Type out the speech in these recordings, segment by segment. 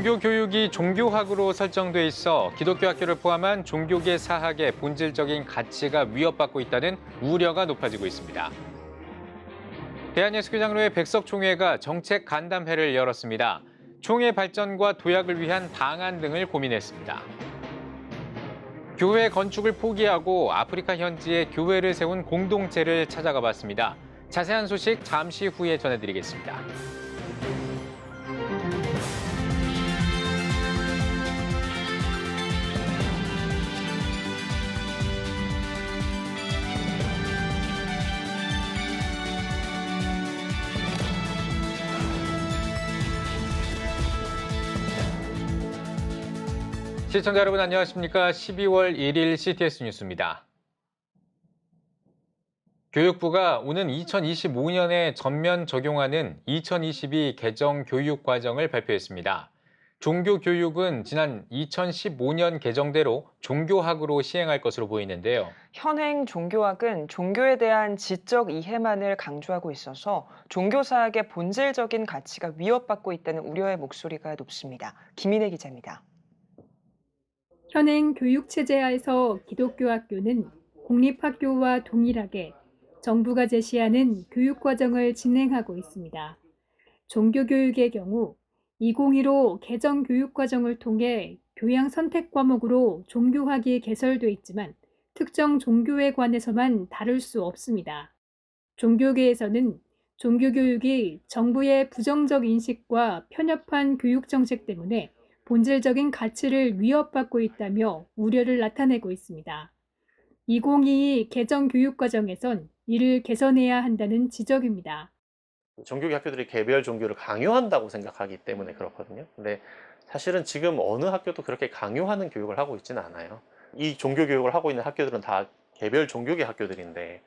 종교 교육이 종교학으로 설정돼 있어 기독교 학교를 포함한 종교계 사학의 본질적인 가치가 위협받고 있다는 우려가 높아지고 있습니다. 대한예수교장로회 백석총회가 정책 간담회를 열었습니다. 총회 발전과 도약을 위한 방안 등을 고민했습니다. 교회 건축을 포기하고 아프리카 현지에 교회를 세운 공동체를 찾아가 봤습니다. 자세한 소식 잠시 후에 전해드리겠습니다. 시청자 여러분 안녕하십니까? 12월 1일 CTS 뉴스입니다. 교육부가 오는 2025년에 전면 적용하는 2022 개정 교육 과정을 발표했습니다. 종교교육은 지난 2015년 개정대로 종교학으로 시행할 것으로 보이는데요. 현행 종교학은 종교에 대한 지적 이해만을 강조하고 있어서 종교사학의 본질적인 가치가 위협받고 있다는 우려의 목소리가 높습니다. 김인혜 기자입니다. 현행 교육체제 하에서 기독교 학교는 공립학교와 동일하게 정부가 제시하는 교육과정을 진행하고 있습니다. 종교교육의 경우 2015 개정 교육과정을 통해 교양 선택 과목으로 종교학이 개설돼 있지만 특정 종교에 관해서만 다룰 수 없습니다. 종교계에서는 종교교육이 정부의 부정적 인식과 편협한 교육정책 때문에 본질적인 가치를 위협받고 있다며 우려를 나타내고 있습니다. 2022 개정 교육과정에선 이를 개선해야 한다는 지적입니다. 종교계 학교들이 개별 종교를 강요한다고 생각하기 때문에 그렇거든요. 근데 사실은 지금 어느 학교도 그렇게 강요하는 교육을 하고 있지는 않아요. 이 종교 교육을 하고 있는 학교들은 다 개별 종교계 학교들인데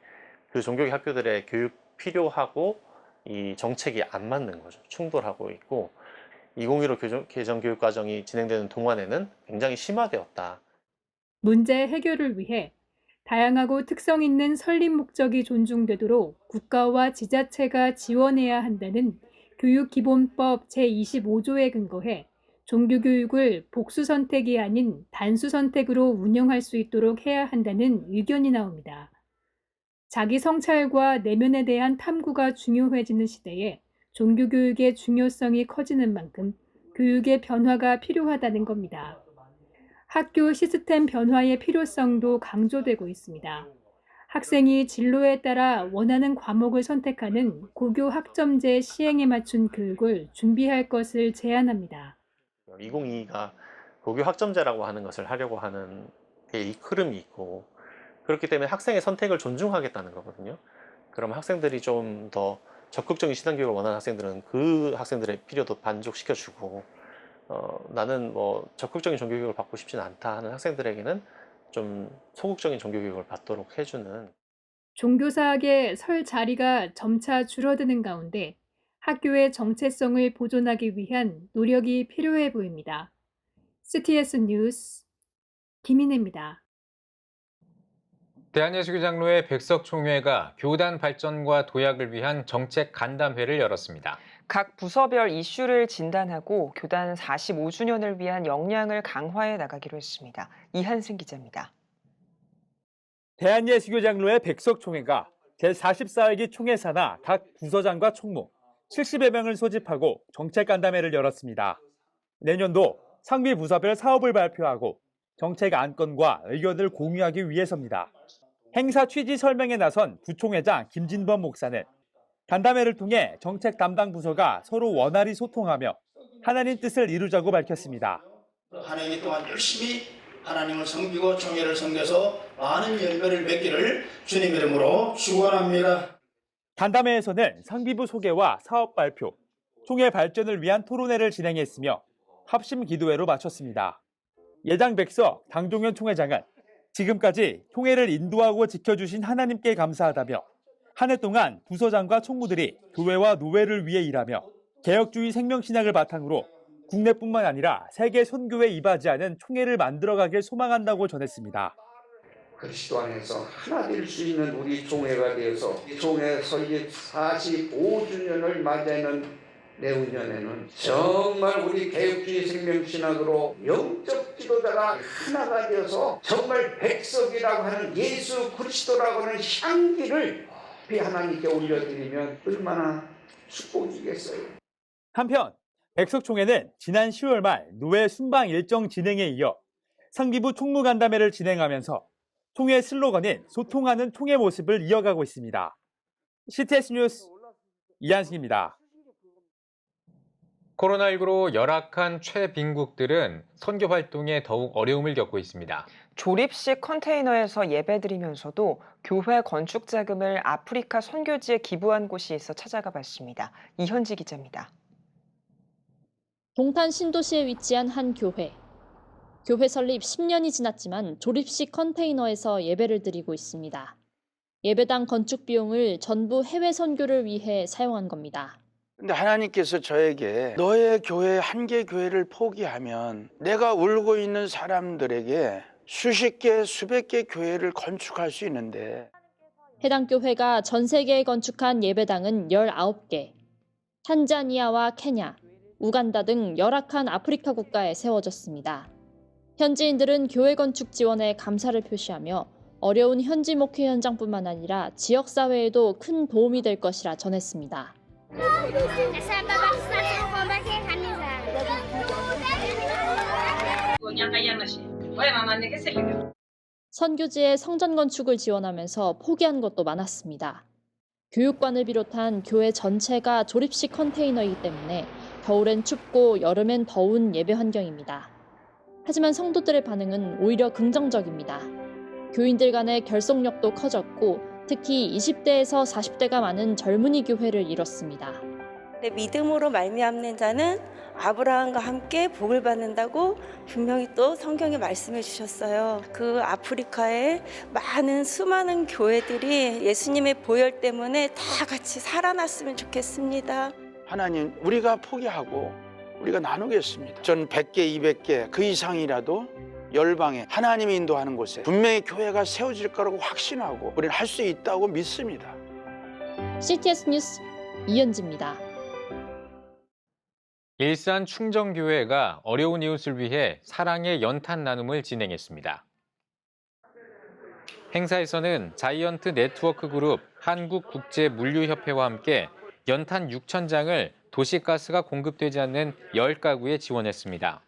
그 종교계 학교들의 교육 필요하고 이 정책이 안 맞는 거죠. 충돌하고 있고 2015 개정 교육 과정이 진행되는 동안에는 굉장히 심화되었다. 문제 해결을 위해 다양하고 특성 있는 설립 목적이 존중되도록 국가와 지자체가 지원해야 한다는 교육기본법 제25조에 근거해 종교교육을 복수선택이 아닌 단수선택으로 운영할 수 있도록 해야 한다는 의견이 나옵니다. 자기 성찰과 내면에 대한 탐구가 중요해지는 시대에 종교교육의 중요성이 커지는 만큼 교육의 변화가 필요하다는 겁니다. 학교 시스템 변화의 필요성도 강조되고 있습니다. 학생이 진로에 따라 원하는 과목을 선택하는 고교 학점제 시행에 맞춘 교육을 준비할 것을 제안합니다. 2022가 고교 학점제라고 하는 것을 하려고 하는 이 흐름이 있고 그렇기 때문에 학생의 선택을 존중하겠다는 거거든요. 그럼 학생들이 좀 더 적극적인 신앙교육을 원하는 학생들은 그 학생들의 필요도 만족시켜주고 나는 뭐 적극적인 종교교육을 받고 싶지는 않다 하는 학생들에게는 좀 소극적인 종교교육을 받도록 해주는 종교사학의 설 자리가 점차 줄어드는 가운데 학교의 정체성을 보존하기 위한 노력이 필요해 보입니다. CTS 뉴스 김인혜입니다. 대한예수교장로회 백석총회가 교단 발전과 도약을 위한 정책 간담회를 열었습니다. 각 부서별 이슈를 진단하고 교단 45주년을 위한 역량을 강화해 나가기로 했습니다. 이한승 기자입니다. 대한예수교장로회 백석총회가 제44회기 총회사나 각 부서장과 총무 70여 명을 소집하고 정책 간담회를 열었습니다. 내년도 상비 부서별 사업을 발표하고 정책 안건과 의견을 공유하기 위해서입니다. 행사 취지 설명에 나선 부총회장 김진범 목사는 간담회를 통해 정책 담당 부서가 서로 원활히 소통하며 하나님 뜻을 이루자고 밝혔습니다. 한 해기 동안 열심히 하나님을 섬기고 총회를 섬겨서 많은 열매를 맺기를 주님 이름으로 축원합니다. 간담회에서는 상비부 소개와 사업 발표, 총회 발전을 위한 토론회를 진행했으며 합심 기도회로 마쳤습니다. 예장 백석 당종현 총회장은 지금까지 총회를 인도하고 지켜주신 하나님께 감사하다며 한 해 동안 부서장과 총무들이 교회와 노회를 위해 일하며 개혁주의 생명신학을 바탕으로 국내뿐만 아니라 세계 선교에 이바지하는 총회를 만들어가길 소망한다고 전했습니다. 그리스도 안에서 하나 될 수 있는 우리 총회가 되어서 총회 설립 45주년을 맞이하는 내후년에는 정말 우리 개혁주의 생명신학으로 영적 지도자가 하나가 되어서 정말 백석이라고 하는 예수 그리스도라고 하는 향기를 하나님께 올려드리면 얼마나 축복이겠어요. 한편 백석총회는 지난 10월 말 노회 순방 일정 진행에 이어 상기부 총무간담회를 진행하면서 총회 슬로건인 소통하는 총회 모습을 이어가고 있습니다. CTS 뉴스 이한승입니다. 코로나19로 열악한 최빈국들은 선교 활동에 더욱 어려움을 겪고 있습니다. 조립식 컨테이너에서 예배드리면서도 교회 건축 자금을 아프리카 선교지에 기부한 곳이 있어 찾아가 봤습니다. 이현지 기자입니다. 동탄 신도시에 위치한 한 교회. 교회 설립 10년이 지났지만 조립식 컨테이너에서 예배를 드리고 있습니다. 예배당 건축 비용을 전부 해외 선교를 위해 사용한 겁니다. 근데 하나님께서 저에게 너의 교회 한 개 교회를 포기하면 내가 울고 있는 사람들에게 수십 개, 수백 개 교회를 건축할 수 있는데 해당 교회가 전 세계에 건축한 예배당은 19개. 탄자니아와 케냐, 우간다 등 열악한 아프리카 국가에 세워졌습니다. 현지인들은 교회 건축 지원에 감사를 표시하며 어려운 현지 목회 현장뿐만 아니라 지역사회에도 큰 도움이 될 것이라 전했습니다. 선교지의 성전 건축을 지원하면서 포기한 것도 많았습니다. 교육관을 비롯한 교회 전체가 조립식 컨테이너이기 때문에 겨울엔 춥고 여름엔 더운 예배 환경입니다. 하지만 성도들의 반응은 오히려 긍정적입니다. 교인들 간의 결속력도 커졌고 특히 20대에서 40대가 많은 젊은이 교회를 이뤘습니다. 믿음으로 말미암는 자는 아브라함과 함께 복을 받는다고 분명히 또 성경에 말씀해 주셨어요. 그 아프리카의 수많은 교회들이 예수님의 보혈 때문에 다 같이 살아났으면 좋겠습니다. 하나님 우리가 포기하고 우리가 나누겠습니다. 전 100개, 200개 그 이상이라도 열방에 하나님이 인도하는 곳에 분명히 교회가 세워질 거라고 확신하고 우리는 할 수 있다고 믿습니다. CTS 뉴스 이현지입니다. 일산 충정교회가 어려운 이웃을 위해 사랑의 연탄 나눔을 진행했습니다. 행사에서는 자이언트 네트워크 그룹 한국국제물류협회와 함께 연탄 6,000장을 도시가스가 공급되지 않는 10가구에 지원했습니다.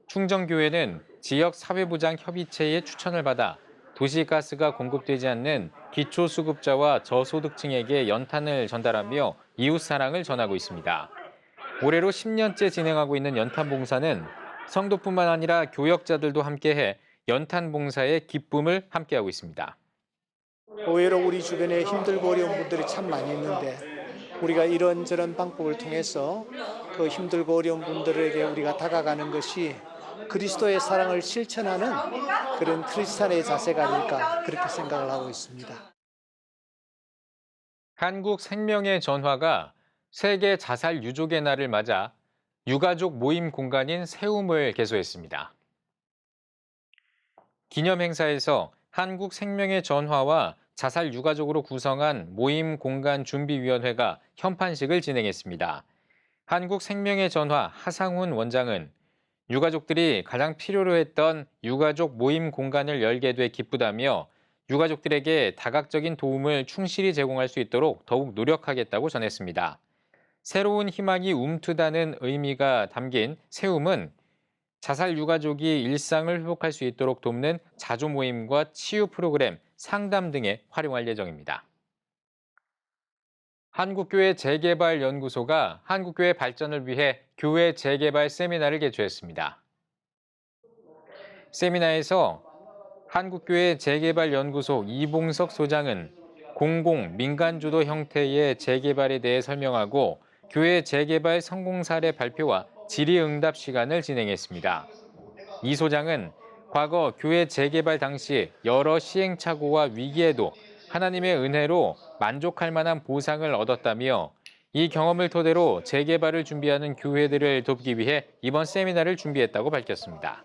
충정교회는 지역 사회보장 협의체의 추천을 받아 도시가스가 공급되지 않는 기초수급자와 저소득층에게 연탄을 전달하며 이웃사랑을 전하고 있습니다. 올해로 10년째 진행하고 있는 연탄 봉사는 성도뿐만 아니라 교역자들도 함께해 연탄 봉사의 기쁨을 함께하고 있습니다. 의외로 우리 주변에 힘들고 어려운 분들이 참 많이 있는데 우리가 이런저런 방법을 통해서 그 힘들고 어려운 분들에게 우리가 다가가는 것이 그리스도의 사랑을 실천하는 그런 크리스찬의 자세가 아닐까 그렇게 생각을 하고 있습니다. 한국 생명의 전화가 세계 자살 유족의 날을 맞아 유가족 모임 공간인 세움을 개소했습니다. 기념 행사에서 한국 생명의 전화와 자살 유가족으로 구성한 모임 공간 준비위원회가 현판식을 진행했습니다. 한국 생명의 전화 하상훈 원장은 유가족들이 가장 필요로 했던 유가족 모임 공간을 열게 돼 기쁘다며 유가족들에게 다각적인 도움을 충실히 제공할 수 있도록 더욱 노력하겠다고 전했습니다. 새로운 희망이 움트다는 의미가 담긴 세움은 자살 유가족이 일상을 회복할 수 있도록 돕는 자조 모임과 치유 프로그램, 상담 등에 활용할 예정입니다. 한국교회 재개발연구소가 한국교회 발전을 위해 교회 재개발 세미나를 개최했습니다. 세미나에서 한국교회 재개발연구소 이봉석 소장은 공공, 민간주도 형태의 재개발에 대해 설명하고 교회 재개발 성공 사례 발표와 질의응답 시간을 진행했습니다. 이 소장은 과거 교회 재개발 당시 여러 시행착오와 위기에도 하나님의 은혜로 만족할 만한 보상을 얻었다며 이 경험을 토대로 재개발을 준비하는 교회들을 돕기 위해 이번 세미나를 준비했다고 밝혔습니다.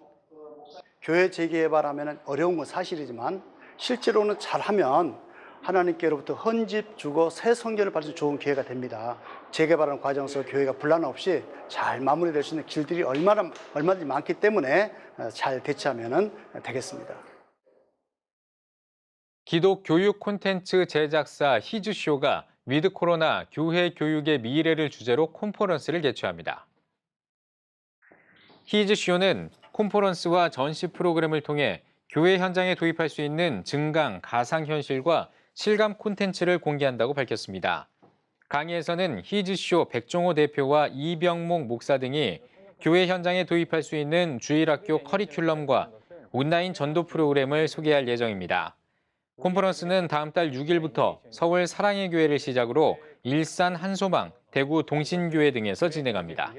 교회 재개발하면 어려운 건 사실이지만 실제로는 잘하면 하나님께로부터 헌집 주고 새 성전을 받을 수 있는 좋은 기회가 됩니다. 재개발하는 과정에서 교회가 분란 없이 잘 마무리될 수 있는 길들이 얼마든지 많기 때문에 잘 대처하면 되겠습니다. 기독 교육 콘텐츠 제작사 히즈쇼가 위드 코로나 교회 교육의 미래를 주제로 컨퍼런스를 개최합니다. 히즈쇼는 컨퍼런스와 전시 프로그램을 통해 교회 현장에 도입할 수 있는 증강, 가상현실과 실감 콘텐츠를 공개한다고 밝혔습니다. 강의에서는 히즈쇼 백종호 대표와 이병목 목사 등이 교회 현장에 도입할 수 있는 주일학교 커리큘럼과 온라인 전도 프로그램을 소개할 예정입니다. 컨퍼런스는 다음 달 6일부터 서울 사랑의 교회를 시작으로 일산 한소망, 대구 동신교회 등에서 진행합니다.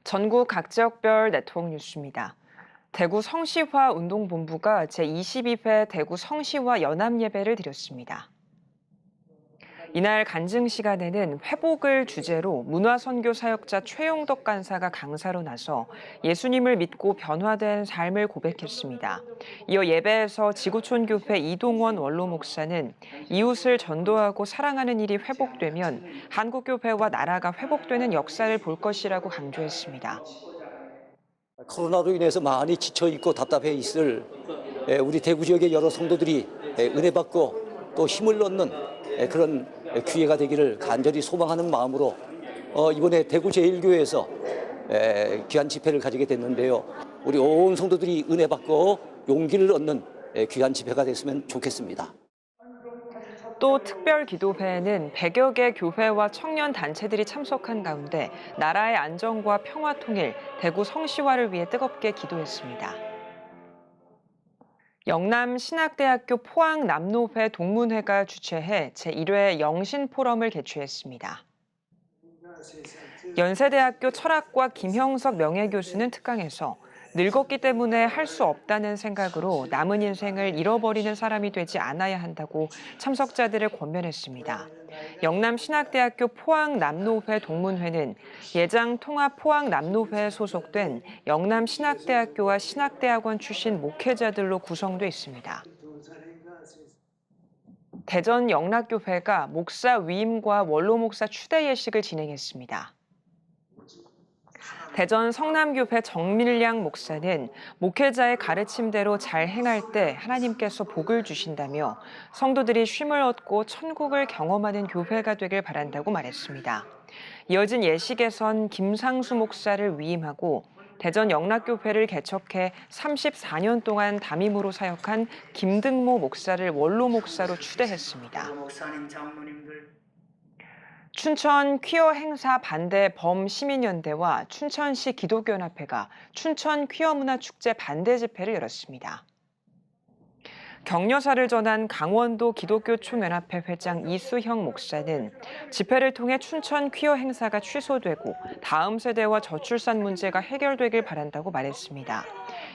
전국 각 지역별 네트워크 뉴스입니다. 대구 성시화 운동본부가 제22회 대구 성시화 연합예배를 드렸습니다. 이날 간증 시간에는 회복을 주제로 문화선교 사역자 최용덕 간사가 강사로 나서 예수님을 믿고 변화된 삶을 고백했습니다. 이어 예배에서 지구촌 교회 이동원 원로 목사는 이웃을 전도하고 사랑하는 일이 회복되면 한국교회와 나라가 회복되는 역사를 볼 것이라고 강조했습니다. 코로나로 인해서 많이 지쳐있고 답답해 있을 우리 대구 지역의 여러 성도들이 은혜 받고 또 힘을 얻는 그런 기회가 되기를 간절히 소망하는 마음으로 이번에 대구 제1교회에서 귀한 집회를 가지게 됐는데요. 우리 온 성도들이 은혜 받고 용기를 얻는 귀한 집회가 됐으면 좋겠습니다. 또 특별 기도회에는 100여 개 교회와 청년 단체들이 참석한 가운데 나라의 안정과 평화 통일, 대구 성시화를 위해 뜨겁게 기도했습니다. 영남신학대학교 포항남노회 동문회가 주최해 제1회 영신포럼을 개최했습니다. 연세대학교 철학과 김형석 명예교수는 특강에서 늙었기 때문에 할 수 없다는 생각으로 남은 인생을 잃어버리는 사람이 되지 않아야 한다고 참석자들을 권면했습니다. 영남신학대학교 포항남노회 동문회는 예장통합포항남노회에 소속된 영남신학대학교와 신학대학원 출신 목회자들로 구성돼 있습니다. 대전 영락교회가 목사 위임과 원로 목사 추대 예식을 진행했습니다. 대전 성남교회 정밀량 목사는 목회자의 가르침대로 잘 행할 때 하나님께서 복을 주신다며 성도들이 쉼을 얻고 천국을 경험하는 교회가 되길 바란다고 말했습니다. 이어진 예식에선 김상수 목사를 위임하고 대전 영락교회를 개척해 34년 동안 담임으로 사역한 김등모 목사를 원로 목사로 추대했습니다. 춘천 퀴어 행사 반대 범시민연대와 춘천시 기독교연합회가 춘천 퀴어문화축제 반대 집회를 열었습니다. 격려사를 전한 강원도 기독교총연합회 회장 이수형 목사는 집회를 통해 춘천 퀴어 행사가 취소되고 다음 세대와 저출산 문제가 해결되길 바란다고 말했습니다.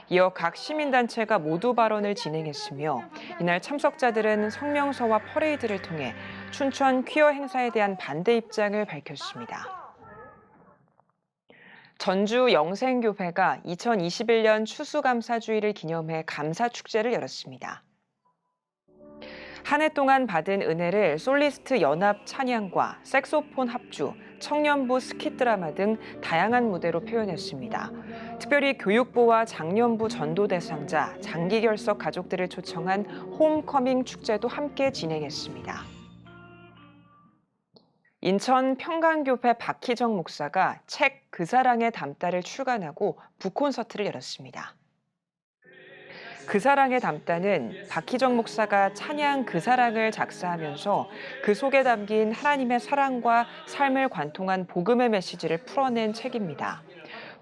이어 각 시민단체가 모두 발언을 진행했으며 이날 참석자들은 성명서와 퍼레이드를 통해 춘천 퀴어 행사에 대한 반대 입장을 밝혔습니다. 전주 영생교회가 2021년 추수감사주의를 기념해 감사축제를 열었습니다. 한 해 동안 받은 은혜를 솔리스트 연합 찬양과 색소폰 합주, 청년부 스킷드라마 등 다양한 무대로 표현했습니다. 특별히 교육부와 장년부 전도 대상자, 장기 결석 가족들을 초청한 홈커밍 축제도 함께 진행했습니다. 인천 평강교회 박희정 목사가 책 그 사랑의 담다를 출간하고 북콘서트를 열었습니다. 그 사랑의 담다는 박희정 목사가 찬양 그 사랑을 작사하면서 그 속에 담긴 하나님의 사랑과 삶을 관통한 복음의 메시지를 풀어낸 책입니다.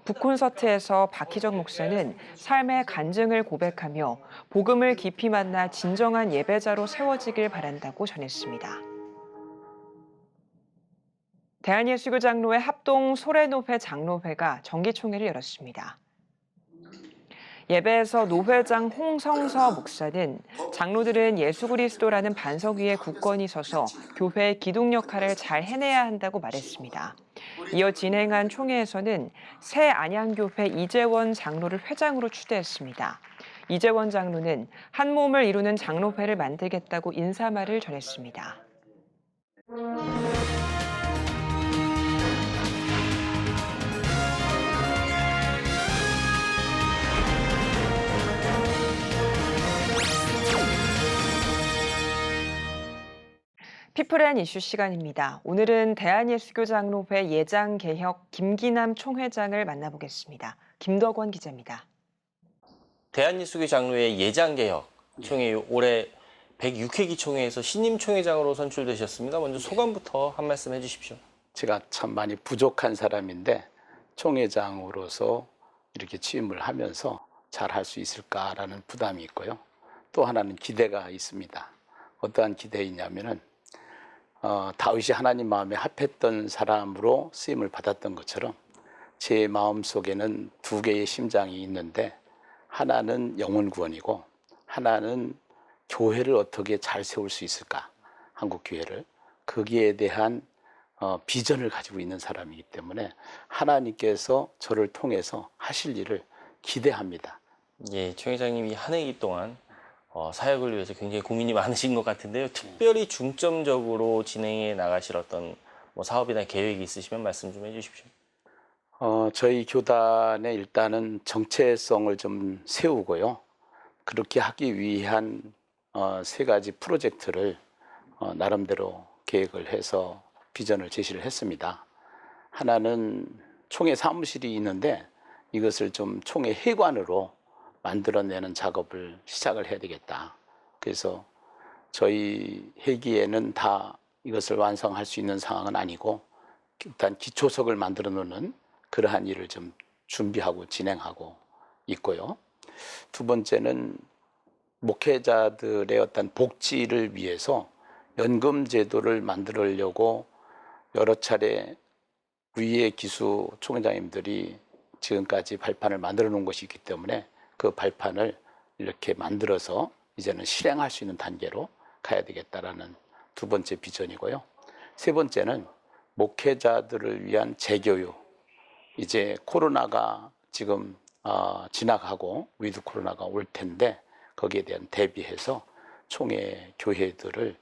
북콘서트에서 박희정 목사는 삶의 간증을 고백하며 복음을 깊이 만나 진정한 예배자로 세워지길 바란다고 전했습니다. 대한예수교 장로회 합동 소래노회 장로회가 정기총회를 열었습니다. 예배에서 노회장 홍성서 목사는 장로들은 예수 그리스도라는 반석 위에 굳건히 서서 교회의 기둥 역할을 잘 해내야 한다고 말했습니다. 이어 진행한 총회에서는 새 안양교회 이재원 장로를 회장으로 추대했습니다. 이재원 장로는 한 몸을 이루는 장로회를 만들겠다고 인사말을 전했습니다. 피플앤 이슈 시간입니다. 오늘은 대한예수교장로회 예장개혁 김기남 총회장을 만나보겠습니다. 김덕원 기자입니다. 대한예수교 장로회 예장개혁 총회 올해 106회기 총회에서 신임 총회장으로 선출되셨습니다. 먼저 소감부터 한 말씀 해주십시오. 제가 참 많이 부족한 사람인데 총회장으로서 이렇게 취임을 하면서 잘 할 수 있을까라는 부담이 있고요. 또 하나는 기대가 있습니다. 어떠한 기대이냐면은 다윗이 하나님 마음에 합했던 사람으로 쓰임을 받았던 것처럼 제 마음 속에는 두 개의 심장이 있는데 하나는 영혼 구원이고 하나는 교회를 어떻게 잘 세울 수 있을까, 한국 교회를. 거기에 대한 비전을 가지고 있는 사람이기 때문에 하나님께서 저를 통해서 하실 일을 기대합니다. 예, 총회장님이 한 해기 동안 사역을 위해서 굉장히 고민이 많으신 것 같은데요. 특별히 중점적으로 진행해 나가실 어떤 사업이나 계획이 있으시면 말씀 좀 해주십시오. 저희 교단에 일단은 정체성을 좀 세우고요. 그렇게 하기 위한 세 가지 프로젝트를 나름대로 계획을 해서 비전을 제시를 했습니다. 하나는 총회 사무실이 있는데 이것을 좀 총회 회관으로 만들어내는 작업을 시작을 해야 되겠다. 그래서 저희 회기에는 다 이것을 완성할 수 있는 상황은 아니고 일단 기초석을 만들어 놓는 그러한 일을 좀 준비하고 진행하고 있고요. 두 번째는 목회자들의 어떤 복지를 위해서 연금 제도를 만들려고 여러 차례 위의 기수 총회장님들이 지금까지 발판을 만들어 놓은 것이 있기 때문에 그 발판을 이렇게 만들어서 이제는 실행할 수 있는 단계로 가야 되겠다라는 두 번째 비전이고요. 세 번째는 목회자들을 위한 재교육. 이제 코로나가 지금 지나가고 위드 코로나가 올 텐데 거기에 대한 대비해서 총회 교회들을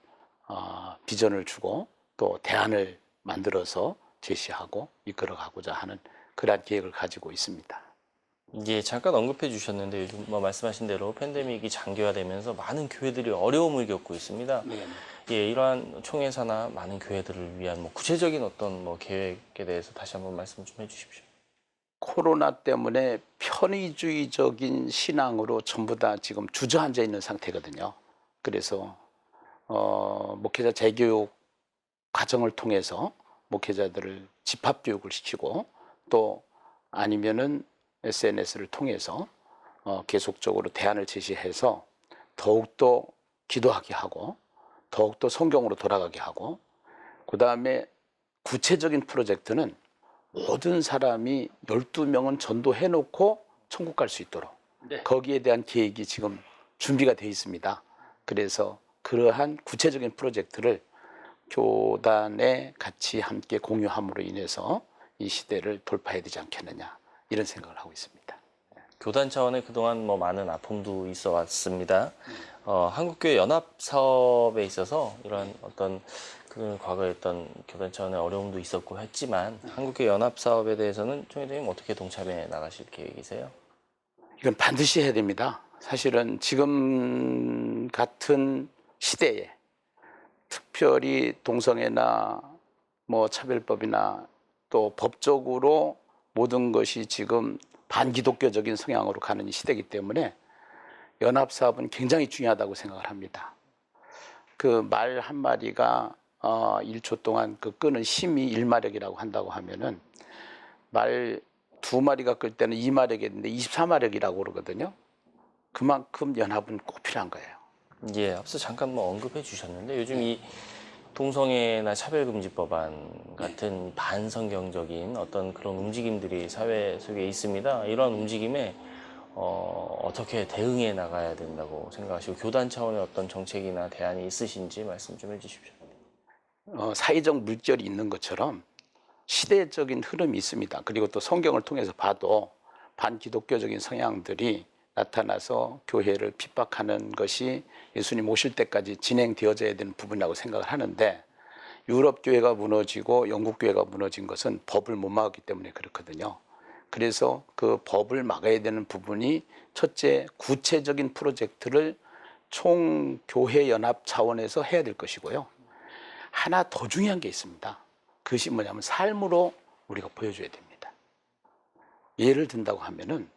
비전을 주고 또 대안을 만들어서 제시하고 이끌어가고자 하는 그러한 계획을 가지고 있습니다. 예, 잠깐 언급해 주셨는데 요즘 말씀하신 대로 팬데믹이 장기화되면서 많은 교회들이 어려움을 겪고 있습니다. 네. 예, 이러한 총회사나 많은 교회들을 위한 구체적인 어떤 계획에 대해서 다시 한번 말씀 좀 해주십시오. 코로나 때문에 편의주의적인 신앙으로 전부 다 지금 주저앉아 있는 상태거든요. 그래서 목회자 재교육 과정을 통해서 목회자들을 집합교육을 시키고 또 아니면은 SNS를 통해서 계속적으로 대안을 제시해서 더욱더 기도하게 하고 더욱더 성경으로 돌아가게 하고 그 다음에 구체적인 프로젝트는 모든 사람이 12명은 전도해놓고 천국 갈 수 있도록 거기에 대한 계획이 지금 준비가 되어 있습니다. 그래서 그러한 구체적인 프로젝트를 교단에 같이 함께 공유함으로 인해서 이 시대를 돌파해야 되지 않겠느냐 이런 생각을 하고 있습니다. 교단 차원에 그동안 많은 아픔도 있어 왔습니다. 한국교회 연합 사업에 있어서 이런 어떤 과거에 어떤 교단 차원의 어려움도 있었고 했지만 한국교회 연합 사업에 대해서는 총회장님 어떻게 동참해 나가실 계획이세요? 이건 반드시 해야 됩니다. 사실은 지금 같은 시대에 특별히 동성애나 차별법이나 또 법적으로 모든 것이 지금 반기독교적인 성향으로 가는 이 시대이기 때문에 연합사업은 굉장히 중요하다고 생각을 합니다. 그 말 한마디가 1초 동안 그 끄는 힘이 1마력이라고 한다고 하면은 말 2마리가 끌 때는 2마력이었는데 24마력이라고 그러거든요. 그만큼 연합은 꼭 필요한 거예요. 예, 앞서 잠깐 언급해 주셨는데 요즘 이 동성애나 차별금지법안 같은 반성경적인 어떤 그런 움직임들이 사회 속에 있습니다. 이러한 움직임에 어떻게 대응해 나가야 된다고 생각하시고 교단 차원의 어떤 정책이나 대안이 있으신지 말씀 좀 해주십시오. 사회적 물결이 있는 것처럼 시대적인 흐름이 있습니다. 그리고 또 성경을 통해서 봐도 반기독교적인 성향들이 나타나서 교회를 핍박하는 것이 예수님 오실 때까지 진행되어져야 되는 부분이라고 생각을 하는데, 유럽 교회가 무너지고 영국 교회가 무너진 것은 법을 못 막았기 때문에 그렇거든요. 그래서 그 법을 막아야 되는 부분이 첫째, 구체적인 프로젝트를 총교회 연합 차원에서 해야 될 것이고요. 하나 더 중요한 게 있습니다. 그것이 뭐냐면 삶으로 우리가 보여줘야 됩니다. 예를 든다고 하면은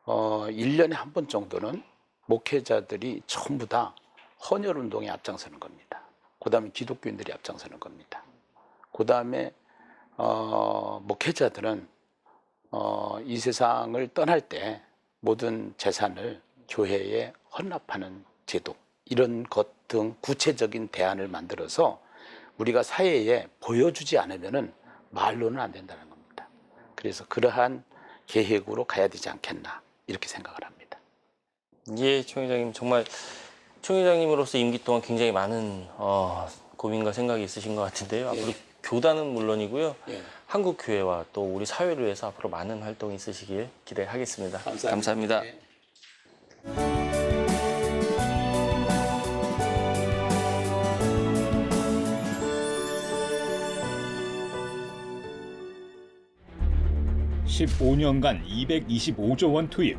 1년에 한 번 정도는 목회자들이 전부 다 헌혈운동에 앞장서는 겁니다. 그 다음에 기독교인들이 앞장서는 겁니다. 그 다음에 목회자들은 이 세상을 떠날 때 모든 재산을 교회에 헌납하는 제도, 이런 것 등 구체적인 대안을 만들어서 우리가 사회에 보여주지 않으면은 말로는 안 된다는 겁니다. 그래서 그러한 계획으로 가야 되지 않겠나, 이렇게 생각을 합니다. 예, 총회장님, 정말 총회장님으로서 임기 동안 굉장히 많은 고민과 생각이 있으신 것 같은데요. 앞으로 교단은 물론이고요. 한국 교회와 또 우리 사회를 위해서 앞으로 많은 활동이 있으시길 기대하겠습니다. 감사합니다. 15년간 225조 원 투입.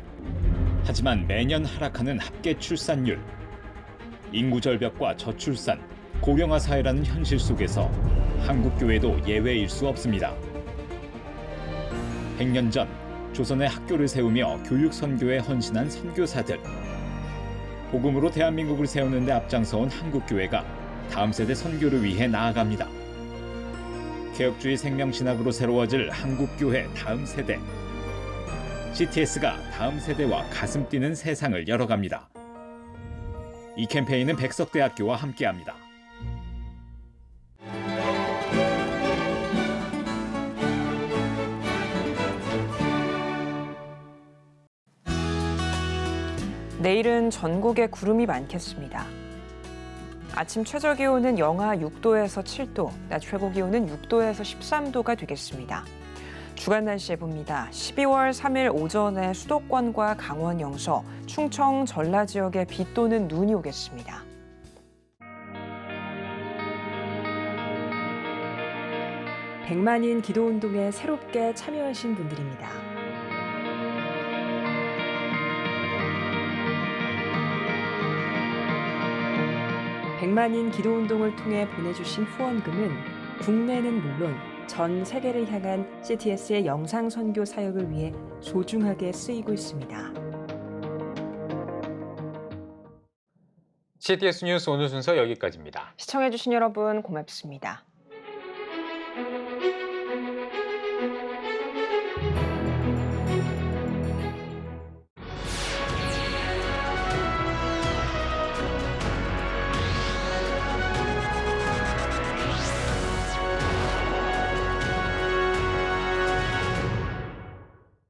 하지만 매년 하락하는 합계 출산율. 인구 절벽과 저출산, 고령화 사회라는 현실 속에서 한국 교회도 예외일 수 없습니다. 100년 전 조선의 학교를 세우며 교육 선교에 헌신한 선교사들. 복음으로 대한민국을 세우는 데 앞장서온 한국 교회가 다음 세대 선교를 위해 나아갑니다. 개혁주의 생명신학으로 새로워질 한국교회 다음 세대. CTS가 다음 세대와 가슴 뛰는 세상을 열어갑니다. 이 캠페인은 백석대학교와 함께합니다. 내일은 전국에 구름이 많겠습니다. 아침 최저기온은 영하 6도에서 7도, 낮 최고기온은 6도에서 13도가 되겠습니다. 주간 날씨 봅니다. 12월 3일 오전에 수도권과 강원 영서, 충청, 전라 지역에 비 또는 눈이 오겠습니다. 백만인 기도운동에 새롭게 참여하신 분들입니다. 백만인 기도운동을 통해 보내주신 후원금은 국내는 물론 전 세계를 향한 CTS의 영상 선교 사역을 위해 소중하게 쓰이고 있습니다. CTS 뉴스 오늘 순서 여기까지입니다. 시청해주신 여러분 고맙습니다.